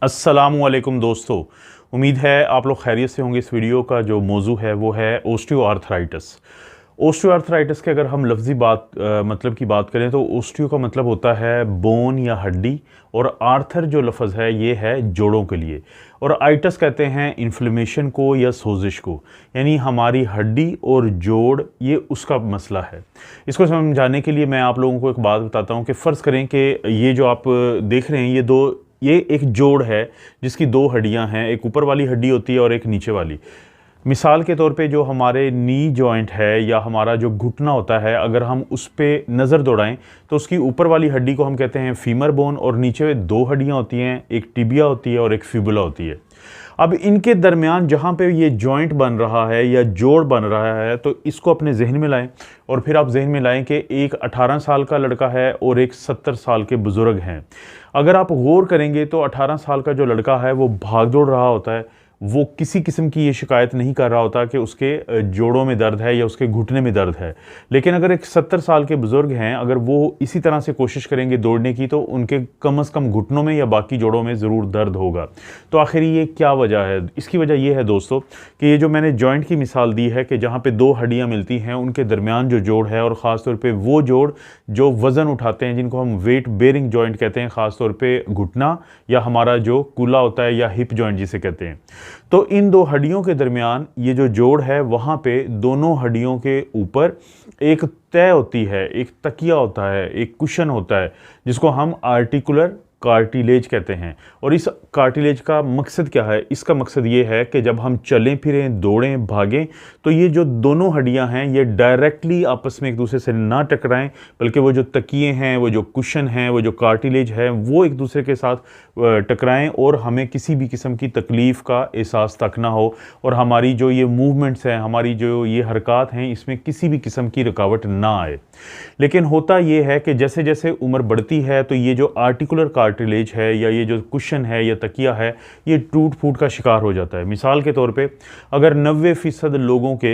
अस्सलामुअलैकुम दोस्तों, उम्मीद है आप लोग खैरियत से होंगे। इस वीडियो का जो मौजू है वो है ओस्टियोआर्थराइटिस। ओस्टियोआर्थराइटिस के अगर हम लफ्ज़ी मतलब की बात करें तो ओस्टियो का मतलब होता है बोन या हड्डी, और आर्थर जो लफ्ज़ है ये है जोड़ों के लिए, और आइटस कहते हैं इन्फ्लेमेशन को या सोजिश को, यानी हमारी हड्डी और जोड़ ये उसका मसला है। इसको समझाने के लिए मैं आप लोगों को एक बात बताता हूँ कि फ़र्ज़ करें कि ये जो आप देख रहे हैं ये एक जोड़ है जिसकी दो हड्डियां हैं, एक ऊपर वाली हड्डी होती है और एक नीचे वाली। मिसाल के तौर पे जो हमारे नी जॉइंट है या हमारा जो घुटना होता है, अगर हम उस पे नज़र दौड़ाएं तो उसकी ऊपर वाली हड्डी को हम कहते हैं फीमर बोन, और नीचे दो हड्डियां होती हैं, एक टिबिया होती है और एक फिबुला होती है। अब इनके दरमियान जहाँ पे ये जॉइंट बन रहा है या जोड़ बन रहा है, तो इसको अपने जहन में लाएं, और फिर आप जहन में लाएं कि एक 18 साल का लड़का है और एक 70 साल के बुज़ुर्ग हैं। अगर आप गौर करेंगे तो 18 साल का जो लड़का है वो भाग दौड़ रहा होता है, वो किसी किस्म की ये शिकायत नहीं कर रहा होता कि उसके जोड़ों में दर्द है या उसके घुटने में दर्द है। लेकिन अगर एक 70 साल के बुज़ुर्ग हैं, अगर वो इसी तरह से कोशिश करेंगे दौड़ने की, तो उनके कम से कम घुटनों में या बाकी जोड़ों में ज़रूर दर्द होगा। तो आखिर ये क्या वजह है? इसकी वजह ये है दोस्तों कि ये जो मैंने जॉइंट की मिसाल दी है कि जहाँ पे दो हड्डियाँ मिलती हैं, उनके दरमियान जो जोड़ है, और ख़ास तौर पे वो जोड़ जो वज़न उठाते हैं, जिनको हम वेट बेयरिंग जॉइंट कहते हैं, ख़ास तौर पे घुटना या हमारा जो कूल्हा होता है या हिप जॉइंट जिसे कहते हैं। तो इन दो हड्डियों के दरमियान ये जो जोड़ है, वहाँ पे दोनों हड्डियों के ऊपर एक तय होती है, एक तकिया होता है, एक कुशन होता है, जिसको हम आर्टिकुलर कार्टिलेज कहते हैं। और इस कार्टिलेज का मकसद क्या है? इसका मकसद ये है कि जब हम चलें फिरें, दौड़ें, भागें, तो ये जो दोनों हड्डियां हैं ये डायरेक्टली आपस में एक दूसरे से ना टकराएं, बल्कि वो जो तकिए हैं, वो जो कुशन हैं, वो जो कार्टिलेज है, वो एक दूसरे के साथ टकराएं और हमें किसी भी किस्म की तकलीफ़ का एहसास तक ना हो, और हमारी जो ये मूवमेंट्स हैं, हमारी जो ये हरकत हैं, इसमें किसी भी किस्म की रुकावट ना आए। लेकिन होता ये है कि जैसे जैसे उम्र बढ़ती है तो ये जो आर्टिकुलर कार्टिलेज है या ये जो कुशन है या तकिया है, ये टूट फूट का शिकार हो जाता है। मिसाल के तौर पे अगर 90% लोगों के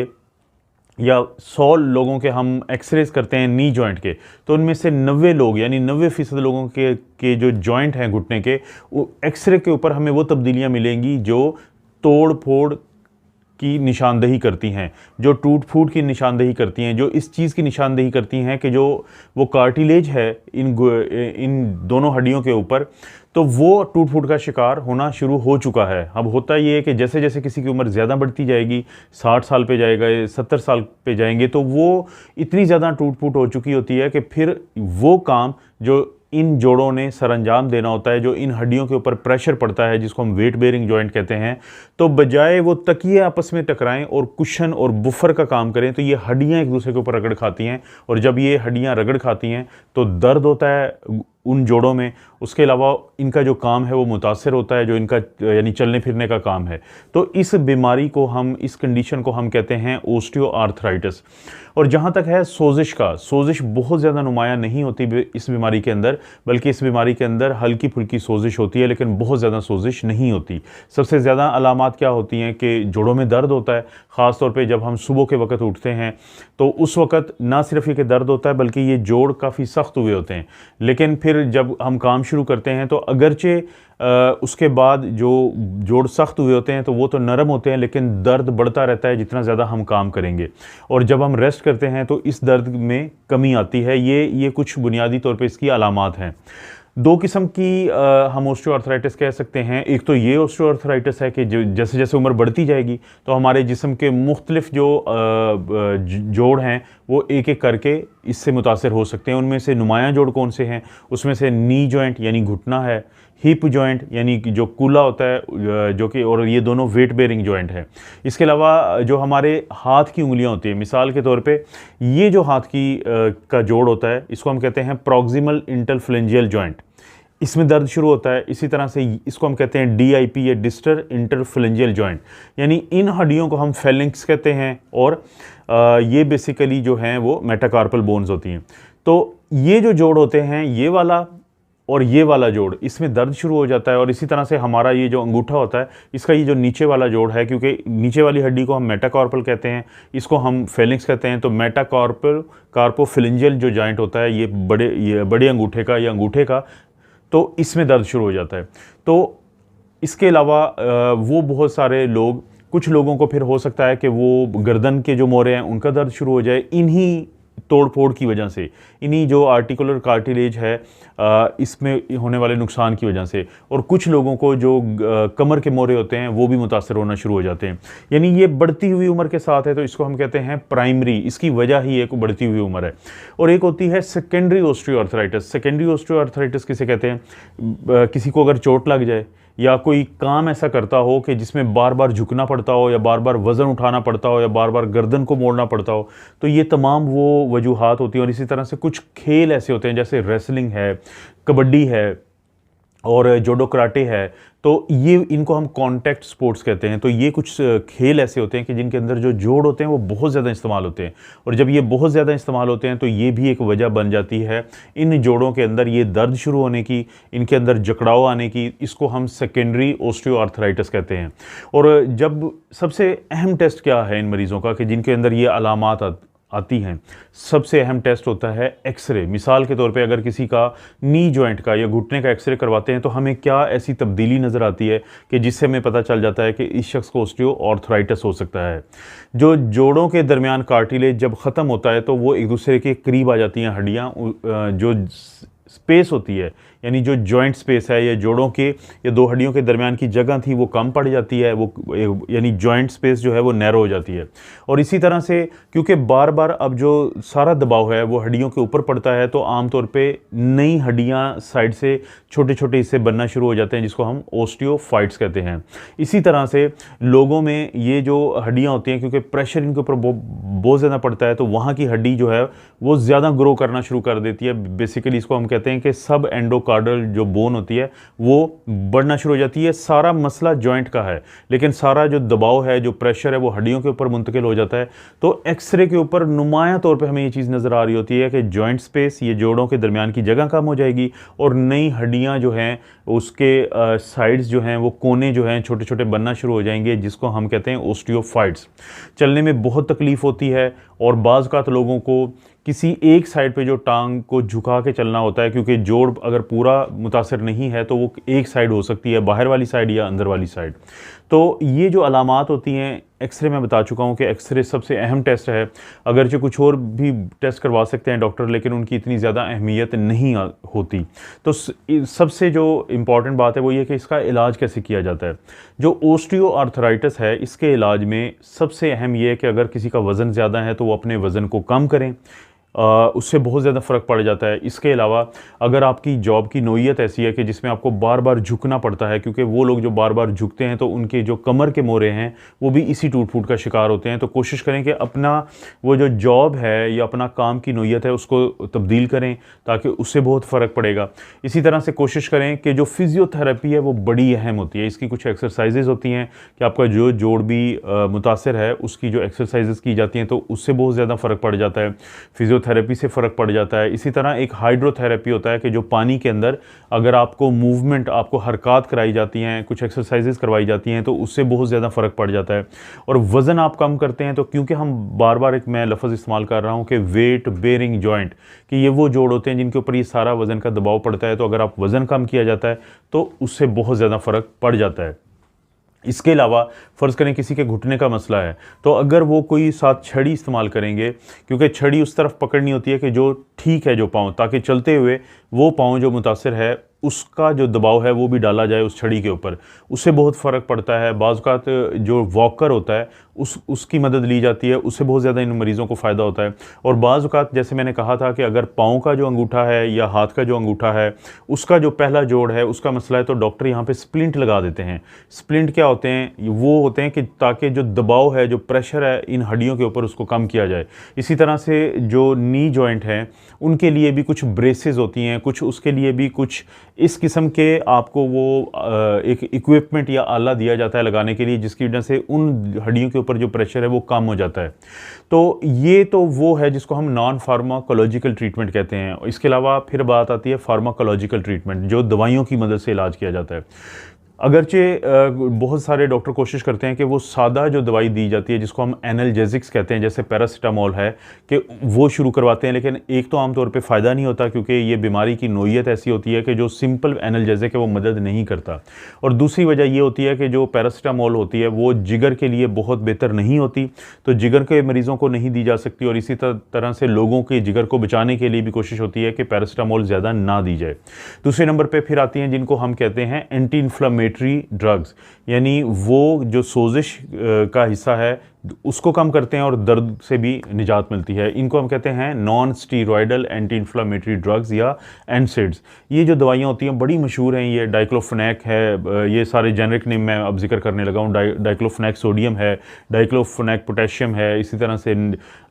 या 100 लोगों के हम एक्सरेज करते हैं नी जॉइंट के, तो उनमें से 90 लोग यानी 90% लोगों के जो जॉइंट हैं घुटने के, वो एक्सरे के ऊपर हमें वो तब्दीलियां मिलेंगी जो तोड़ फोड़ की निशानदेही करती हैं, जो टूट फूट की निशानदेही करती हैं, जो इस चीज़ की निशानदेही करती हैं कि जो वो कार्टिलेज है इन दोनों हड्डियों के ऊपर, तो वो टूट फूट का शिकार होना शुरू हो चुका है। अब होता ये है कि जैसे जैसे किसी की उम्र ज़्यादा बढ़ती जाएगी, 60 साल पे जाएगा, 70 साल पे जाएंगे, तो वो इतनी ज़्यादा टूट फूट हो चुकी होती है कि फिर वो काम जो इन जोड़ों ने सरंजाम देना होता है, जो इन हड्डियों के ऊपर प्रेशर पड़ता है, जिसको हम वेट बेयरिंग जॉइंट कहते हैं, तो बजाय वो तकिए आपस में टकराएं और कुशन और बुफर का काम करें, तो ये हड्डियां एक दूसरे के ऊपर रगड़ खाती हैं, और जब ये हड्डियां रगड़ खाती हैं तो दर्द होता है उन जोड़ों में। उसके अलावा इनका जो काम है वो मुतासर होता है, जो इनका यानी चलने फिरने का काम है। तो इस बीमारी को हम, इस कंडीशन को हम कहते हैं ओस्टियोआर्थराइटिस। और जहाँ तक है सोजिश का, सोजिश बहुत ज़्यादा नुमाया नहीं होती इस बीमारी के अंदर, बल्कि इस बीमारी के अंदर हल्की फुल्की सोजिश होती है, लेकिन बहुत ज़्यादा सोजिश नहीं होती। सबसे ज़्यादा अलामात क्या होती हैं कि जोड़ों में दर्द होता है, ख़ास तौर पे जब हम सुबह के वक्त उठते हैं, तो उस वक्त ना सिर्फ ये कि दर्द होता है, बल्कि ये जोड़ काफ़ी सख्त हुए होते हैं। लेकिन फिर जब हम काम शुरू करते हैं तो अगरचे उसके बाद जो जोड़ सख्त हुए होते हैं तो वो तो नरम होते हैं, लेकिन दर्द बढ़ता रहता है जितना ज़्यादा हम काम करेंगे, और जब हम रेस्ट करते हैं तो इस दर्द में कमी आती है। ये कुछ बुनियादी तौर पे इसकी अलामात हैं। दो किस्म की हम ओस्टियोआर्थराइटिस कह सकते हैं। एक तो ये ओस्टियोआर्थराइटिस है कि जैसे जैसे उम्र बढ़ती जाएगी तो हमारे जिस्म के मुख्तलिफ जो जोड़ हैं वो एक एक करके इससे मुतासर हो सकते हैं। उनमें से नुमायाँ जोड़ कौन से हैं? उसमें से नी जॉइंट यानी घुटना है, हिप जॉइंट यानी कि जो कूल्हा होता है, जो कि, और ये दोनों वेट बेयरिंग जॉइंट है। इसके अलावा जो हमारे हाथ की उंगलियां होती हैं, मिसाल के तौर पे ये जो हाथ की का जोड़ होता है, इसको हम कहते हैं प्रॉक्सिमल इंटरफ्लेंजियल जॉइंट, इसमें दर्द शुरू होता है। इसी तरह से इसको हम कहते हैं DIP या डिस्टर इंटरफ्लेंजियल जॉइंट, यानी इन हड्डियों को हम फेलिंक्स कहते हैं, और ये बेसिकली जो हैं वो मेटाकार्पल बोन्स होती हैं। तो ये जो जोड़ होते हैं, ये वाला और ये वाला जोड़, इसमें दर्द शुरू हो जाता है। और इसी तरह से हमारा ये जो अंगूठा होता है, इसका ये जो नीचे वाला जोड़ है, क्योंकि नीचे वाली हड्डी को हम मेटाकार्पल कहते हैं, इसको हम फेलिंक्स कहते हैं, तो मेटाकार्पल कार्पोफिलिंजियल जो जॉइंट होता है, ये बड़े अंगूठे का या अंगूठे का, तो इसमें दर्द शुरू हो जाता है। तो इसके अलावा वो बहुत सारे लोग, कुछ लोगों को फिर हो सकता है कि वो गर्दन के जो मोरे हैं उनका दर्द शुरू हो जाए इन्हीं तोड़ फोड़ की वजह से, इन्हीं जो आर्टिकुलर कार्टिलेज है इसमें होने वाले नुकसान की वजह से। और कुछ लोगों को जो कमर के मोरे होते हैं वो भी मुतासर होना शुरू हो जाते हैं। यानी ये बढ़ती हुई उम्र के साथ है, तो इसको हम कहते हैं प्राइमरी, इसकी वजह ही एक बढ़ती हुई उम्र है। और एक होती है सेकेंडरी ऑस्टियोआर्थराइटिस। सेकेंडरी ऑस्टियोआर्थराइटिस किसे कहते हैं? किसी को अगर चोट लग जाए या कोई काम ऐसा करता हो कि जिसमें बार बार झुकना पड़ता हो या बार बार वज़न उठाना पड़ता हो या बार बार गर्दन को मोड़ना पड़ता हो, तो ये तमाम वो वजूहात होती हैं। और इसी तरह से कुछ खेल ऐसे होते हैं जैसे रेसलिंग है, कबड्डी है और जूडो कराटे है, तो ये इनको हम कॉन्टैक्ट स्पोर्ट्स कहते हैं। तो ये कुछ खेल ऐसे होते हैं कि जिनके अंदर जो जोड़ होते हैं वो बहुत ज़्यादा इस्तेमाल होते हैं। और जब ये बहुत ज़्यादा इस्तेमाल होते हैं तो ये भी एक वजह बन जाती है इन जोड़ों के अंदर ये दर्द शुरू होने की, इनके अंदर जकड़ाव आने की। इसको हम सेकेंडरी ऑस्टियोआर्थराइटिस कहते हैं। और जब सबसे अहम टेस्ट क्या है इन मरीज़ों का कि जिनके अंदर ये अलामात आती हैं, सबसे अहम टेस्ट होता है एक्सरे। मिसाल के तौर पे अगर किसी का नी जॉइंट का या घुटने का एक्सरे करवाते हैं तो हमें क्या ऐसी तब्दीली नज़र आती है कि जिससे हमें पता चल जाता है कि इस शख्स को ऑस्टियोआर्थराइटिस हो सकता है। जो जोड़ों के दरमियान कार्टिलेज जब ख़त्म होता है तो वो एक दूसरे के करीब आ जाती हैं हड्डियाँ, जो स्पेस होती है यानी जो जॉइंट स्पेस है या जोड़ों के या दो हड्डियों के दरमियान की जगह थी वो कम पड़ जाती है, वो यानी जॉइंट स्पेस जो है वो नैरो हो जाती है। और इसी तरह से क्योंकि बार बार अब जो सारा दबाव है वो हड्डियों के ऊपर पड़ता है तो आमतौर पे नई हड्डियां साइड से छोटे छोटे हिस्से बनना शुरू हो जाते हैं जिसको हम ओस्टियोफाइट्स कहते हैं। इसी तरह से लोगों में ये जो हड्डियाँ होती हैं क्योंकि प्रेशर इनके ऊपर बहुत ज़्यादा पड़ता है तो वहाँ की हड्डी जो है वो ज़्यादा ग्रो करना शुरू कर देती है। बेसिकली इसको हम कहते हैं कि सब एंडोकार्डल जो बोन होती है वो बढ़ना शुरू हो जाती है। सारा मसला जॉइंट का है लेकिन सारा जो दबाव है, जो प्रेशर है वो हड्डियों के ऊपर मुंतकिल हो जाता है। तो एक्सरे के ऊपर नुमाया तौर पे हमें ये चीज़ नज़र आ रही होती है कि जॉइंट स्पेस, ये जोड़ों के दरमियान की जगह कम हो जाएगी और नई हड्डियाँ जो हैं उसके साइड्स जो हैं वो कोने जो हैं छोटे छोटे बनना शुरू हो जाएंगे जिसको हम कहते हैं ओस्टियोफाइट्स। चलने में बहुत तकलीफ़ होती है और बाज़ औक़ात लोगों को किसी एक साइड पे जो टांग को झुका के चलना होता है क्योंकि जोड़ अगर पूरा मुतासर नहीं है तो वो एक साइड हो सकती है, बाहर वाली साइड या अंदर वाली साइड। तो ये जो अलामात होती हैं एक्सरे में बता चुका हूँ कि एक्सरे सबसे अहम टेस्ट है। अगरचे कुछ और भी टेस्ट करवा सकते हैं डॉक्टर लेकिन उनकी इतनी ज़्यादा अहमियत नहीं होती। तो सबसे जो इम्पॉर्टेंट बात है वो ये कि इसका इलाज कैसे किया जाता है। जो ओस्टियोआर्थराइटिस है इसके इलाज में सबसे अहम ये है कि अगर किसी का वज़न ज़्यादा है तो वो अपने वज़न को कम करें, उससे बहुत ज़्यादा फ़र्क पड़ जाता है। इसके अलावा अगर आपकी जॉब की नौइयत ऐसी है कि जिसमें आपको बार बार झुकना पड़ता है क्योंकि वो लोग जो बार बार झुकते हैं तो उनके जो कमर के मोरे हैं वो भी इसी टूट फूट का शिकार होते हैं। तो कोशिश करें कि अपना वो जो जॉब है या अपना काम की नौइयत है उसको तब्दील करें ताकि उससे बहुत फ़र्क पड़ेगा। इसी तरह से कोशिश करें कि जो फ़िज़ियोथेरेपी है वो बड़ी अहम होती है। इसकी कुछ एक्सरसाइजेज़ होती हैं कि आपका जो जोड़ भी मुतासर है उसकी जो एक्सरसाइजेज़ की जाती हैं तो उससे बहुत ज़्यादा फ़र्क पड़ जाता है, फिजियोथेरेपी से फ़र्क पड़ जाता है। इसी तरह एक हाइड्रोथेरेपी होता है कि जो पानी के अंदर अगर आपको मूवमेंट, आपको हरकत कराई जाती हैं, कुछ एक्सरसाइजेज़ करवाई जाती हैं तो उससे बहुत ज़्यादा फ़र्क पड़ जाता है। और वज़न आप कम करते हैं तो क्योंकि हम बार बार एक मैं लफ्ज़ इस्तेमाल कर रहा हूँ कि वेट बेयरिंग जॉइंट, कि ये वो जोड़ होते हैं जिनके ऊपर ये सारा वज़न का दबाव पड़ता है। तो अगर आप वज़न कम किया जाता है तो उससे बहुत ज़्यादा फ़र्क पड़ जाता है। इसके अलावा फ़र्ज़ करें किसी के घुटने का मसला है तो अगर वो कोई साथ छड़ी इस्तेमाल करेंगे क्योंकि छड़ी उस तरफ पकड़नी होती है कि जो ठीक है जो पाँव, ताकि चलते हुए वो पाँव जो मुतासर है उसका जो दबाव है वो भी डाला जाए उस छड़ी के ऊपर, उससे बहुत फ़र्क पड़ता है। बाज़ औक़ात जो वॉकर होता है उसकी मदद ली जाती है, उससे बहुत ज़्यादा इन मरीज़ों को फ़ायदा होता है। और बाज़ औक़ात जैसे मैंने कहा था कि अगर पाँव का जो अंगूठा है या हाथ का जो अंगूठा है उसका जो पहला जोड़ है उसका मसला है तो डॉक्टर यहाँ पे स्प्लिंट लगा देते हैं। स्प्लिंट क्या होते हैं? वो होते हैं कि ताकि जो दबाव है, जो प्रेशर है इन हड्डियों के ऊपर उसको कम किया जाए। इसी तरह से जो नी जॉइंट हैं उनके लिए भी कुछ ब्रेसेस होती हैं, कुछ उसके लिए भी कुछ इस किस्म के आपको वो एक इक्विपमेंट या आला दिया जाता है लगाने के लिए जिसकी वजह से उन हड्डियों के ऊपर जो प्रेशर है वो कम हो जाता है। तो ये तो वो है जिसको हम नॉन फार्माकोलॉजिकल ट्रीटमेंट कहते हैं। इसके अलावा फिर बात आती है फार्माकोलॉजिकल ट्रीटमेंट, जो दवाइयों की मदद से इलाज किया जाता है। अगरचे बहुत सारे डॉक्टर कोशिश करते हैं कि वो सादा जो दवाई दी जाती है जिसको हम एनाल्जेसिक्स कहते हैं, जैसे पैरासीटामोल है, कि वो शुरू करवाते हैं, लेकिन एक तो आमतौर पे फ़ायदा नहीं होता क्योंकि ये बीमारी की नोयत ऐसी होती है कि जो सिंपल एनाल्जेसिक है वो मदद नहीं करता। और दूसरी वजह ये होती है कि जो पैरासीटामोल होती है वो जिगर के लिए बहुत बेहतर नहीं होती, तो जिगर के मरीज़ों को नहीं दी जा सकती, और इसी तरह से लोगों के जिगर को बचाने के लिए भी कोशिश होती है कि पैरासीटामोल ज़्यादा ना दी जाए। दूसरे नंबर पर फिर आती हैं जिनको हम कहते हैं एंटी इन्फ्लेमेटरी ड्रग्स, यानी वो जो सोजिश का हिस्सा है उसको कम करते हैं और दर्द से भी निजात मिलती है। इनको हम कहते हैं non steroidal anti inflammatory drugs या एनसेड्स। ये जो दवाइयाँ होती हैं बड़ी मशहूर हैं, ये डाइक्लोफेनेक है, ये सारे जेनरिक नेम मैं अब जिक्र करने लगा हूँ। डाइक्लोफेनेक सोडियम है, डाइक्लोफेनेक पोटेशियम है, इसी तरह से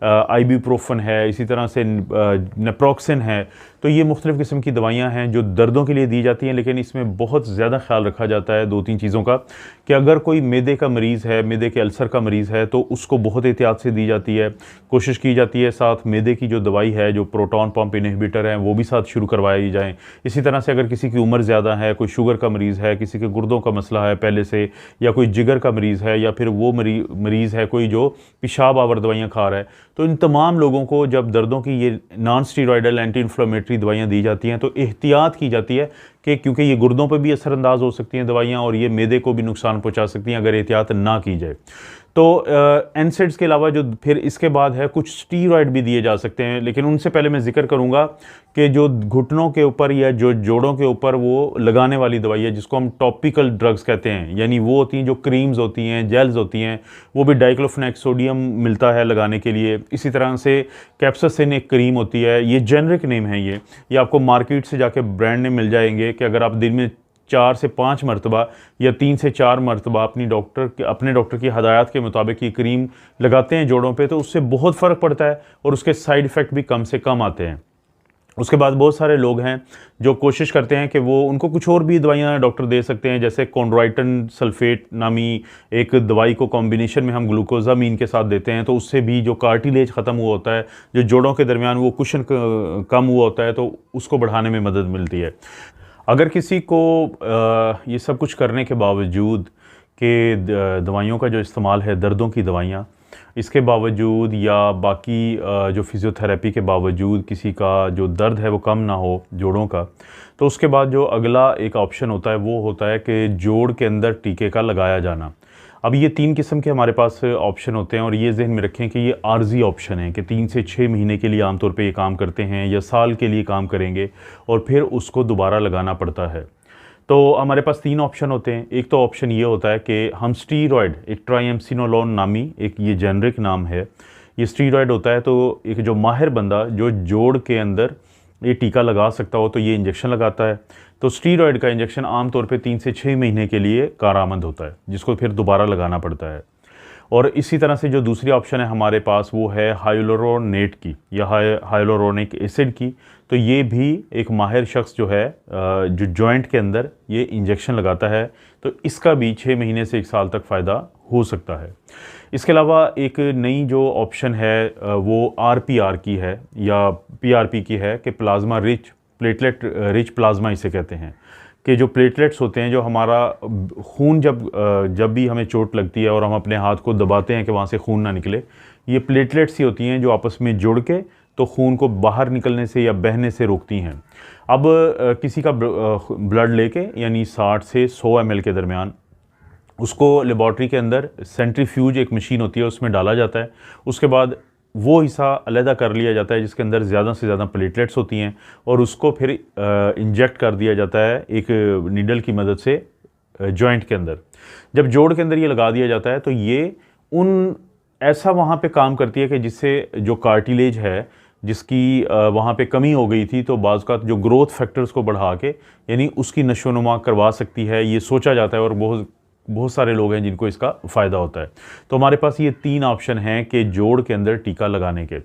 आइबुप्रोफेन है, इसी तरह से नेप्रोक्सिन है। तो ये मुख्तलिफ़ किस्म की दवाइयाँ हैं जो दर्दों के लिए दी जाती हैं, लेकिन इसमें बहुत ज़्यादा ख्याल रखा जाता है दो तीन चीज़ों का, कि अगर कोई मैदे का मरीज़ है, मैदे के अल्सर का मरीज़ है, तो उसको बहुत एहतियात से दी जाती है। कोशिश की जाती है साथ मैदे की जो दवाई है, जो प्रोटॉन पंप इनहिबिटर है, वो भी साथ शुरू करवाई जाए। इसी तरह से अगर किसी की उम्र ज़्यादा है, कोई शुगर का मरीज़ है, किसी के गुर्दों का मसला है पहले से, या कोई जिगर का मरीज़ है, या फिर वो मरीज़ है कोई जो पेशाब आवर दवाइयाँ खा रहा है, तो इन तमाम लोगों को जब दर्दों की ये नॉन स्टीरॉयडल एंटी इन्फ्लेमेटरी दवाइयाँ दी जाती हैं तो एहतियात की जाती है कि क्योंकि ये गुर्दों पर भी असरअंदाज हो सकती हैं दवाइयाँ, और ये मैदे को भी नुकसान पहुंचा सकती हैं अगर एहतियात ना की जाए। तो एनसेड्स के अलावा जो फिर इसके बाद है कुछ स्टीरॉयड भी दिए जा सकते हैं, लेकिन उनसे पहले मैं जिक्र करूंगा कि जो घुटनों के ऊपर या जो जोड़ों के ऊपर वो लगाने वाली दवाई है जिसको हम टॉपिकल ड्रग्स कहते हैं, यानी वो होती हैं जो क्रीम्स होती हैं, जेल्स होती हैं, वो भी डाइक्लोफेनेक सोडियम मिलता है लगाने के लिए। इसी तरह से कैप्सासिन एक क्रीम होती है, ये जेनरिक नेम है, ये आपको मार्केट से जाके ब्रांड नेम मिल जाएंगे कि अगर आप दिन में 4 से 5 मरतबा या 3 से 4 मरतबा अपने डॉक्टर की हदायत के मुताबिक ये क्रीम लगाते हैं जोड़ों पे, तो उससे बहुत फ़र्क पड़ता है और उसके साइड इफ़ेक्ट भी कम से कम आते हैं। उसके बाद बहुत सारे लोग हैं जो कोशिश करते हैं कि वो उनको कुछ और भी दवाइयाँ डॉक्टर दे सकते हैं, जैसे कॉन्ड्राइटन सल्फेट नामी एक दवाई को कॉम्बिनेशन में हम ग्लूकोजामीन के साथ देते हैं, तो उससे भी जो कार्टिलेज ख़त्म हुआ होता है, जो जोड़ों के दरमियान वो कुशन कम हुआ होता है, तो उसको बढ़ाने में मदद मिलती है। अगर किसी को ये सब कुछ करने के बावजूद कि दवाइयों का जो इस्तेमाल है, दर्दों की दवाइयाँ, इसके बावजूद या बाकी जो फिज़ियोथेरेपी के बावजूद किसी का जो दर्द है वो कम ना हो जोड़ों का, तो उसके बाद जो अगला एक ऑप्शन होता है वो होता है कि जोड़ के अंदर टीके का लगाया जाना। अब ये 3 किस्म के हमारे पास ऑप्शन होते हैं, और ये ज़हन में रखें कि ये आर्जी ऑप्शन है कि 3 से 6 महीने के लिए आमतौर पे ये काम करते हैं या साल के लिए काम करेंगे और फिर उसको दोबारा लगाना पड़ता है। तो हमारे पास 3 ऑप्शन होते हैं। एक तो ऑप्शन ये होता है कि हम स्टीरॉयड, एक ट्राइएम्सिनोलोन नामी एक ये जेनरिक नाम है, ये स्टीरॉयड होता है, तो एक जो माहिर बंदा जो जोड़ के अंदर ये टीका लगा सकता हो तो ये इंजेक्शन लगाता है। तो स्टीरॉयड का इंजेक्शन आमतौर पे 3 से 6 महीने के लिए कारआमद होता है, जिसको फिर दोबारा लगाना पड़ता है। और इसी तरह से जो दूसरी ऑप्शन है हमारे पास वो है हाइलुरोनेट की या हाइलुरोनिक एसिड की। तो ये भी एक माहिर शख्स जो है जो जॉइंट के अंदर ये इंजेक्शन लगाता है, तो इसका भी 6 महीने से 1 साल तक फ़ायदा हो सकता है। इसके अलावा एक नई जो ऑप्शन है वो आरपीआर की है या पीआरपी की है कि plasma rich, platelet rich plasma इसे कहते हैं, कि जो प्लेटलेट्स होते हैं, जो हमारा खून जब भी हमें चोट लगती है और हम अपने हाथ को दबाते हैं कि वहाँ से खून ना निकले, ये प्लेटलेट्स ही होती हैं जो आपस में जुड़ के तो खून को बाहर निकलने से या बहने से रोकती हैं। अब किसी का ब्लड लेके यानी 60 से 100 ml के दरमियान उसको लेबॉर्ट्री के अंदर सेंट्रीफ्यूज एक मशीन होती है उसमें डाला जाता है। उसके बाद वो हिस्सा अलहदा कर लिया जाता है जिसके अंदर ज़्यादा से ज़्यादा प्लेटलेट्स होती हैं, और उसको फिर इंजेक्ट कर दिया जाता है एक नीडल की मदद से जॉइंट के अंदर। जब जोड़ के अंदर ये लगा दिया जाता है तो ये ऐसा वहाँ पे काम करती है कि जिससे जो कार्टिलेज है जिसकी वहाँ पे कमी हो गई थी, तो बाज़ का जो ग्रोथ फैक्टर्स को बढ़ा के यानी उसकी नशोनुमा करवा सकती है, ये सोचा जाता है, और बहुत सारे लोग हैं जिनको इसका फ़ायदा होता है। तो हमारे पास ये 3 ऑप्शन हैं कि जोड़ के अंदर टीका लगाने के।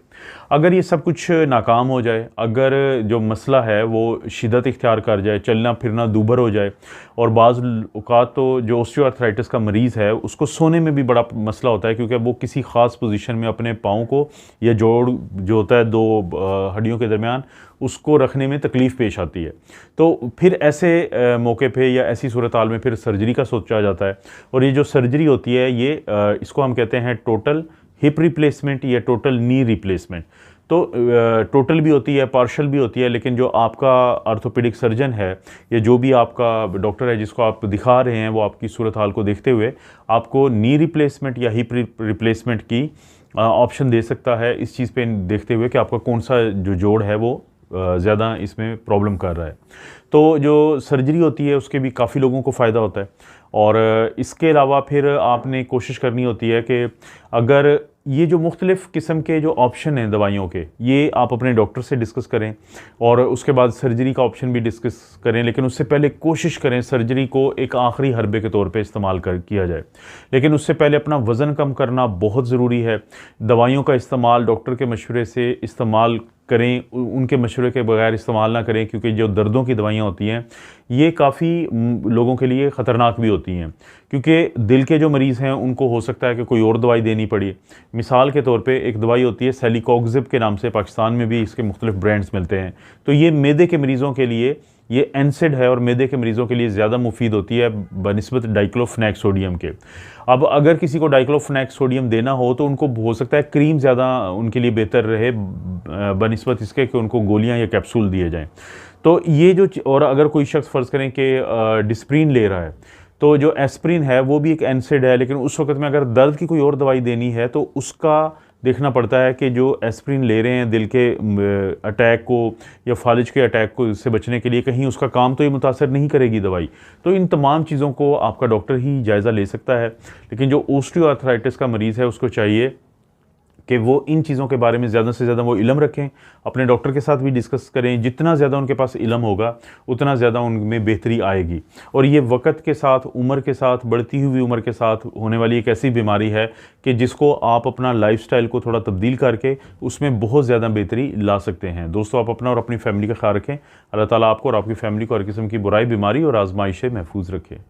अगर ये सब कुछ नाकाम हो जाए, अगर जो मसला है वो शिद्दत इख्तियार कर जाए, चलना फिरना दूभर हो जाए, और बाज़ औक़ात तो जो ऑस्टियोआर्थराइटिस का मरीज़ है उसको सोने में भी बड़ा मसला होता है, क्योंकि वो किसी ख़ास पोजीशन में अपने पाँव को या जोड़ जो होता है 2 हड्डियों के दरमियान उसको रखने में तकलीफ़ पेश आती है। तो फिर ऐसे मौके पे या ऐसी सूरत हाल में फिर सर्जरी का सोचा जाता है। और ये जो सर्जरी होती है ये इसको हम कहते हैं टोटल हिप रिप्लेसमेंट या टोटल नी रिप्लेसमेंट। तो टोटल भी होती है, पार्शल भी होती है, लेकिन जो आपका ऑर्थोपेडिक सर्जन है या जो भी आपका डॉक्टर है जिसको आप दिखा रहे हैं, वो आपकी सूरत हाल को देखते हुए आपको नी रिप्लेसमेंट या हिप रिप्लेसमेंट की ऑप्शन दे सकता है, इस चीज़ पे देखते हुए कि आपका कौन सा जो जोड़ है वो ज़्यादा इसमें प्रॉब्लम कर रहा है। तो जो सर्जरी होती है उसके भी काफ़ी लोगों को फ़ायदा होता है। और इसके अलावा फिर आपने कोशिश करनी होती है कि अगर ये जो मुख्तलिफ़ किस्म के जो ऑप्शन हैं दवाइयों के, ये आप अपने डॉक्टर से डिस्कस करें और उसके बाद सर्जरी का ऑप्शन भी डिस्कस करें, लेकिन उससे पहले कोशिश करें सर्जरी को एक आखिरी हरबे के तौर पे इस्तेमाल किया जाए। लेकिन उससे पहले अपना वज़न कम करना बहुत ज़रूरी है। दवाइयों का इस्तेमाल डॉक्टर के मशवरे से इस्तेमाल करें, उनके मशवरे के बगैर इस्तेमाल ना करें, क्योंकि जो दर्दों की दवाइयाँ होती हैं ये काफ़ी लोगों के लिए ख़तरनाक भी होती हैं, क्योंकि दिल के जो मरीज़ हैं उनको हो सकता है कि कोई और दवाई देनी पड़ी। मिसाल के तौर पे एक दवाई होती है सेलिकॉक्सिब के नाम से, पाकिस्तान में भी इसके मुख्तलिफ ब्रांड्स मिलते हैं। तो ये मैदे के मरीज़ों के लिए ये एनसिड है और मैदे के मरीज़ों के लिए ज़्यादा मुफीद होती है बनिस्बत डाइक्लोफेनेक सोडियम के। अब अगर किसी को डाइक्लोफेनेक सोडियम देना हो तो उनको हो सकता है क्रीम ज़्यादा उनके लिए बेहतर रहे बनिस्बत इसके कि उनको गोलियां या कैप्सूल दिए जाएं। तो ये जो और अगर कोई शख्स फ़र्ज़ करें कि डिस्प्रिन ले रहा है, तो जो एस्प्रिन है वो भी एक एनसिड है, लेकिन उस वक्त में अगर दर्द की कोई और दवाई देनी है तो उसका देखना पड़ता है कि जो एस्प्रिन ले रहे हैं दिल के अटैक को या फालिज के अटैक को से बचने के लिए, कहीं उसका काम तो ये मुतासर नहीं करेगी दवाई। तो इन तमाम चीज़ों को आपका डॉक्टर ही जायज़ा ले सकता है। लेकिन जो ओस्टियोआर्थराइटिस का मरीज़ है उसको चाहिए कि वो इन चीज़ों के बारे में ज़्यादा से ज़्यादा वो इल्म रखें, अपने डॉक्टर के साथ भी डिस्कस करें। जितना ज़्यादा उनके पास इल्म होगा उतना ज़्यादा उनमें बेहतरी आएगी। और ये वक्त के साथ, उम्र के साथ, बढ़ती हुई उम्र के साथ होने वाली एक ऐसी बीमारी है कि जिसको आप अपना लाइफस्टाइल को थोड़ा तब्दील करके उसमें बहुत ज़्यादा बेहतरी ला सकते हैं। दोस्तों, आप अपना और अपनी फैमिली का ख्याल रखें। अल्लाह ताला आपको और आपकी फैमिली को हर किस्म की बुराई, बीमारी और आजमाइश से महफूज रखे।